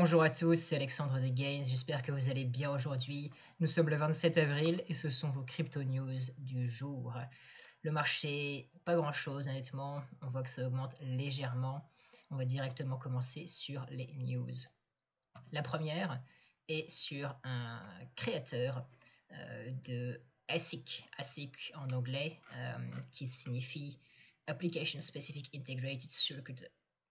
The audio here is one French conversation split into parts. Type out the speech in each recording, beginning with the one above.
Bonjour à tous, c'est Alexandre de Gains, j'espère que vous allez bien aujourd'hui. Nous sommes le 27 avril et ce sont vos crypto news du jour. Le marché, pas grand chose honnêtement, on voit que ça augmente légèrement. On va directement commencer sur les news. La première est sur un créateur de ASIC, ASIC en anglais, qui signifie Application Specific Integrated Circuit.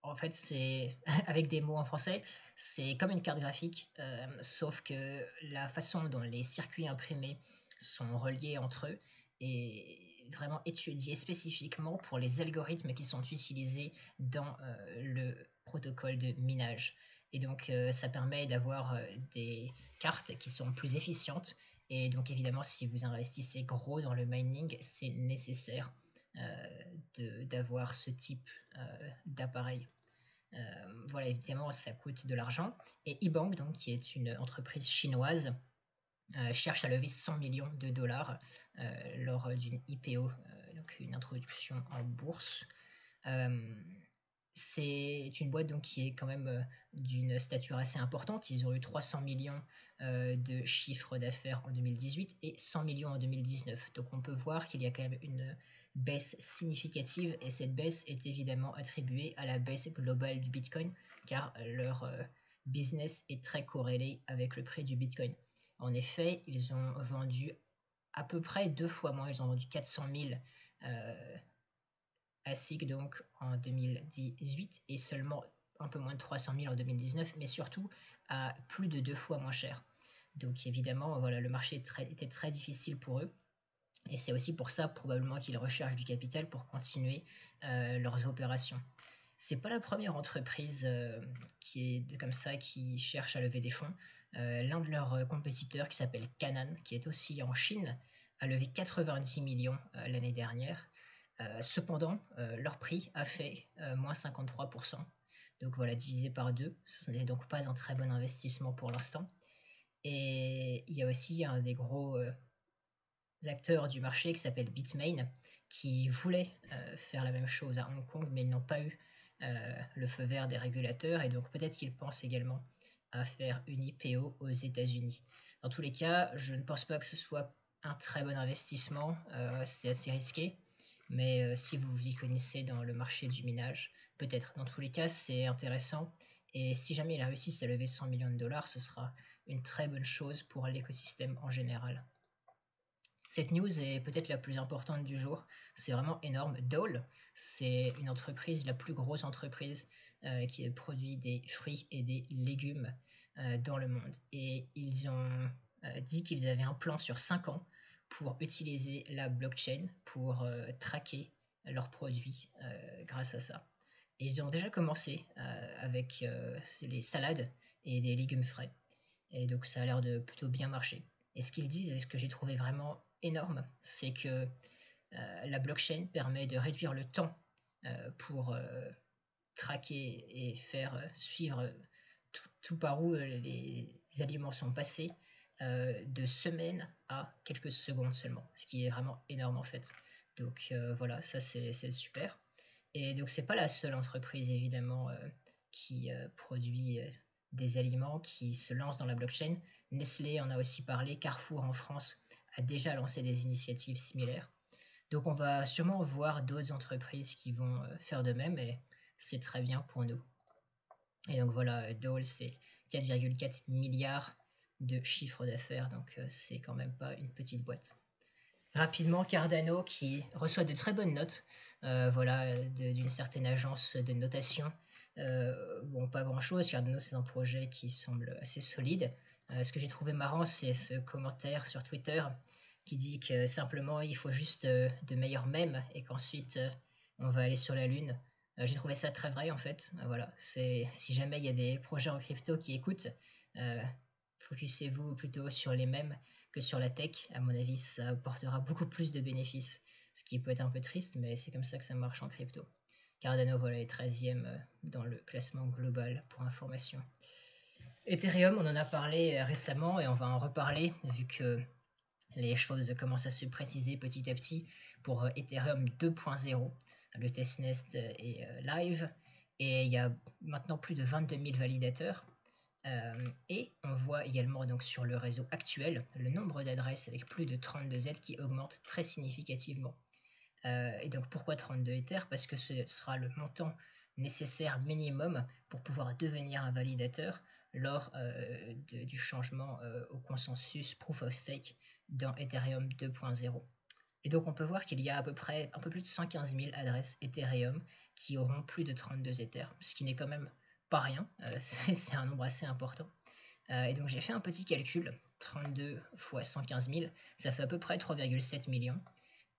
En fait, c'est avec des mots en français, c'est comme une carte graphique, sauf que la façon dont les circuits imprimés sont reliés entre eux est vraiment étudiée spécifiquement pour les algorithmes qui sont utilisés dans le protocole de minage. Et donc, ça permet d'avoir des cartes qui sont plus efficientes. Et donc, évidemment, si vous investissez gros dans le mining, c'est nécessaire d'avoir ce type d'appareil. Voilà, évidemment, ça coûte de l'argent. Et eBank, donc, qui est une entreprise chinoise, cherche à lever 100 millions de dollars lors d'une IPO, donc une introduction en bourse. C'est une boîte donc qui est quand même d'une stature assez importante. Ils ont eu 300 millions de chiffre d'affaires en 2018 et 100 millions en 2019. Donc on peut voir qu'il y a quand même une baisse significative et cette baisse est évidemment attribuée à la baisse globale du Bitcoin car leur business est très corrélé avec le prix du Bitcoin. En effet, ils ont vendu à peu près 2 fois moins, ils ont vendu 400 000 ASIC donc en 2018 et seulement un peu moins de 300 000 en 2019, mais surtout à plus de 2 fois moins cher. Donc évidemment, voilà, le marché était très difficile pour eux. Et c'est aussi pour ça probablement qu'ils recherchent du capital pour continuer leurs opérations. C'est pas la première entreprise qui est comme ça, qui cherche à lever des fonds. L'un de leurs compétiteurs qui s'appelle Canaan, qui est aussi en Chine, a levé 90 millions l'année dernière. Cependant, leur prix a fait moins 53%. Donc voilà, divisé par 2, ce n'est donc pas un très bon investissement pour l'instant. Et il y a aussi un des gros acteurs du marché qui s'appelle Bitmain, qui voulait faire la même chose à Hong Kong, mais ils n'ont pas eu le feu vert des régulateurs, et donc peut-être qu'ils pensent également à faire une IPO aux États-Unis. Dans tous les cas, je ne pense pas que ce soit un très bon investissement, c'est assez risqué. Mais si vous vous y connaissez dans le marché du minage, peut-être. Dans tous les cas, c'est intéressant. Et si jamais il a réussi à lever 100 millions de dollars, ce sera une très bonne chose pour l'écosystème en général. Cette news est peut-être la plus importante du jour. C'est vraiment énorme. Dole, c'est une entreprise, la plus grosse entreprise qui produit des fruits et des légumes dans le monde. Et ils ont dit qu'ils avaient un plan sur 5 ans pour utiliser la blockchain pour traquer leurs produits grâce à ça. Et ils ont déjà commencé avec les salades et des légumes frais. Et donc ça a l'air de plutôt bien marcher. Et ce qu'ils disent, et ce que j'ai trouvé vraiment énorme, c'est que la blockchain permet de réduire le temps pour traquer et faire suivre tout par où les aliments sont passés de semaines à quelques secondes seulement, ce qui est vraiment énorme en fait. Donc voilà, ça c'est super. Et donc c'est pas la seule entreprise évidemment qui produit des aliments, qui se lance dans la blockchain. Nestlé en a aussi parlé, Carrefour en France a déjà lancé des initiatives similaires. Donc on va sûrement voir d'autres entreprises qui vont faire de même et c'est très bien pour nous. Et donc voilà, Dole, c'est 4,4 milliards de chiffre d'affaires, donc c'est quand même pas une petite boîte. Rapidement, Cardano qui reçoit de très bonnes notes, voilà, d'une certaine agence de notation. Bon, pas grand-chose, Cardano c'est un projet qui semble assez solide. Ce que j'ai trouvé marrant, c'est ce commentaire sur Twitter qui dit que simplement il faut juste de meilleurs mèmes et qu'ensuite on va aller sur la lune. J'ai trouvé ça très vrai en fait. Voilà, si jamais il y a des projets en crypto qui écoutent, focusez-vous plutôt sur les mèmes que sur la tech. À mon avis, ça apportera beaucoup plus de bénéfices, ce qui peut être un peu triste, mais c'est comme ça que ça marche en crypto. Cardano, voilà, est 13e dans le classement global pour information. Ethereum, on en a parlé récemment et on va en reparler vu que les choses commencent à se préciser petit à petit pour Ethereum 2.0. Le testnet est live et il y a maintenant plus de 22 000 validateurs. Et on voit également donc sur le réseau actuel le nombre d'adresses avec plus de 32 Z qui augmente très significativement. Et donc pourquoi 32 Ethers? Parce que ce sera le montant nécessaire minimum pour pouvoir devenir un validateur lors du changement au consensus Proof of Stake dans Ethereum 2.0. Et donc on peut voir qu'il y a à peu près un peu plus de 115 000 adresses Ethereum qui auront plus de 32 Ethers, ce qui n'est quand même pas rien, c'est un nombre assez important. Et donc j'ai fait un petit calcul, 32 fois 115 000, ça fait à peu près 3,7 millions.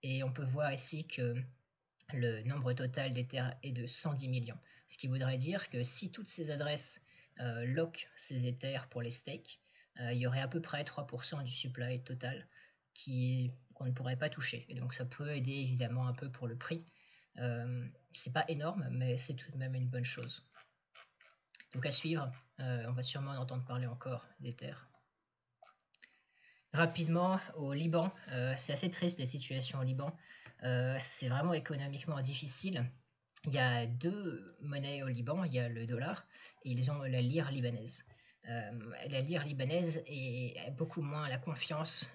Et on peut voir ici que le nombre total d'Ethers est de 110 millions. Ce qui voudrait dire que si toutes ces adresses lockent ces Ethers pour les stakes, il y aurait à peu près 3% du supply total qu'on ne pourrait pas toucher. Et donc ça peut aider évidemment un peu pour le prix. C'est pas énorme, mais c'est tout de même une bonne chose. Donc à suivre, on va sûrement en entendre parler encore d'Ethers. Rapidement, au Liban, c'est assez triste la situation au Liban. C'est vraiment économiquement difficile. Il y a deux monnaies au Liban, il y a le dollar et ils ont la lire libanaise. La lire libanaise est beaucoup moins à la confiance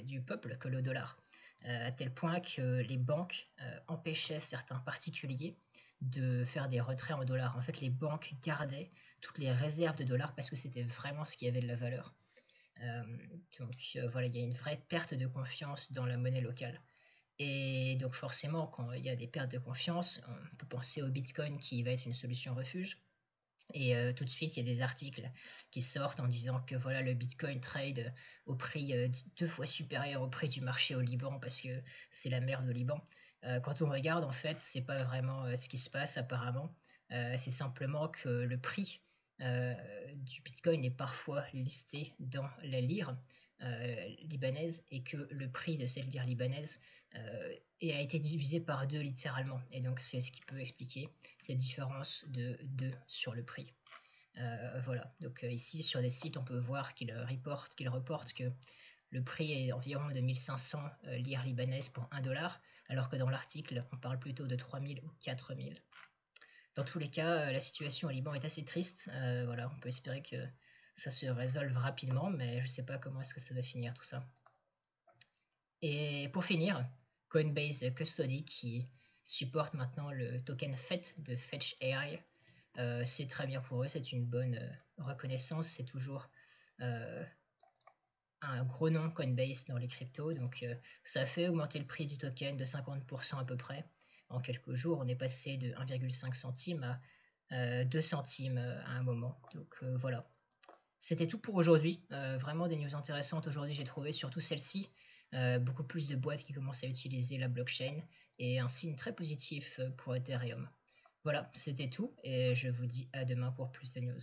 du peuple que le dollar, à tel point que les banques empêchaient certains particuliers de faire des retraits en dollars. En fait, les banques gardaient toutes les réserves de dollars parce que c'était vraiment ce qui avait de la valeur. Donc voilà, il y a une vraie perte de confiance dans la monnaie locale. Et donc forcément, quand il y a des pertes de confiance, on peut penser au Bitcoin qui va être une solution refuge. Et tout de suite, il y a des articles qui sortent en disant que voilà, le Bitcoin trade au prix 2 fois supérieur au prix du marché au Liban parce que c'est la merde au Liban. Quand on regarde, en fait, c'est pas vraiment ce qui se passe apparemment. C'est simplement que le prix du Bitcoin est parfois listé dans la lire libanaise et que le prix de cette lire libanaise a été divisé par 2 littéralement. Et donc c'est ce qui peut expliquer cette différence de 2 sur le prix. Voilà, donc ici sur des sites on peut voir qu'ils reportent que le prix est environ de 1500 lire libanaises pour 1 $, alors que dans l'article on parle plutôt de 3000 ou 4000. Dans tous les cas, la situation au Liban est assez triste. Voilà, on peut espérer que ça se résolve rapidement, mais je ne sais pas comment est-ce que ça va finir tout ça. Et pour finir, Coinbase Custody qui supporte maintenant le token FET de Fetch AI. C'est très bien pour eux, c'est une bonne reconnaissance, c'est toujours un gros nom Coinbase dans les cryptos, donc ça a fait augmenter le prix du token de 50% à peu près. En quelques jours, on est passé de 1,5 centime à 2 centimes à un moment. Donc voilà. C'était tout pour aujourd'hui. Vraiment des news intéressantes aujourd'hui, j'ai trouvé, surtout celle-ci. Beaucoup plus de boîtes qui commencent à utiliser la blockchain et un signe très positif pour Ethereum. Voilà, c'était tout et je vous dis à demain pour plus de news.